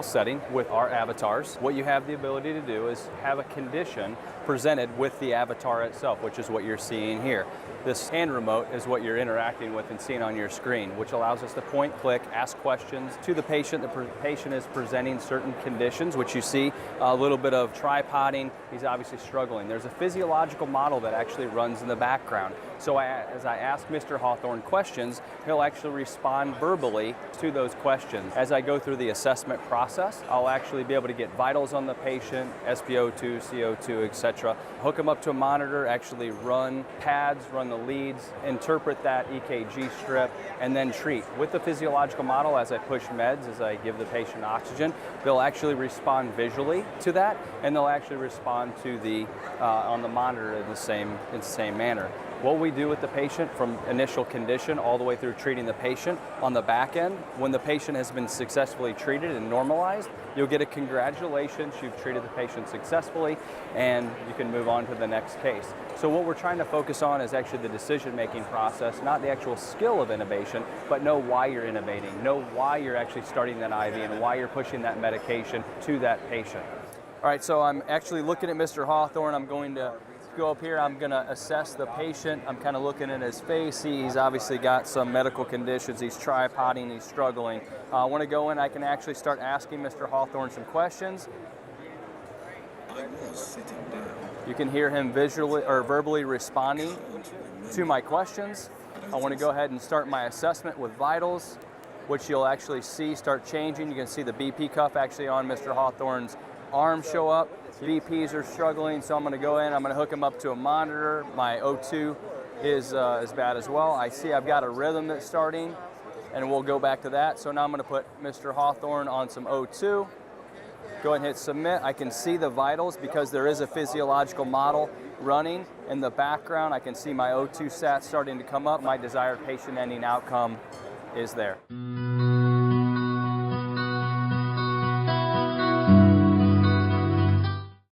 clinical setting with our avatars, what you have the ability to do is have a condition presented with the avatar itself, which is what you're seeing here. This hand remote is what you're interacting with and seeing on your screen, which allows us to point, click, ask questions to the patient. The patient is presenting certain conditions, which you see a little bit of tripoding. He's obviously struggling. There's a physiological model that actually runs in the background. So as I ask Mr. Hawthorne questions, he'll actually respond verbally to those questions. As I go through the assessment process, I'll actually be able to get vitals on the patient, SpO2, CO2, etc. Hook him up to a monitor, actually run pads, run the leads, interpret that EKG strip, and then treat. With the physiological model, as I push meds, as I give the patient oxygen, they'll actually respond visually to that, and they'll actually respond to the on the monitor in the same manner. What we do with the patient from initial condition all the way through treating the patient on the back end, when the patient has been successfully treated and normalized, you'll get a congratulations, you've treated the patient successfully, and you can move on to the next case. So what we're trying to focus on is actually the decision-making process, not the actual skill of innovation, but know why you're innovating, know why you're actually starting that IV and why you're pushing that medication to that patient. All right, so I'm actually looking at Mr. Hawthorne. I'm going to go up here, I'm going to assess the patient. I'm kind of looking at his face. He's obviously got some medical conditions. He's tripoding, he's struggling. I want to go in, I can actually start asking Mr. Hawthorne some questions. I was sitting down. You can hear him visually or verbally responding to my questions. I want to go ahead and start my assessment with vitals, which you'll actually see start changing. You can see the BP cuff actually on Mr. Hawthorne's arm show up. BPs are struggling, so I'm going to go in, I'm going to hook him up to a monitor. My O2 is bad as well. I see I've got a rhythm that's starting, and we'll go back to that. So now I'm going to put Mr. Hawthorne on some O2. Go ahead and hit submit. I can see the vitals because there is a physiological model running in the background. I can see my O2 stats starting to come up. My desired patient ending outcome is there.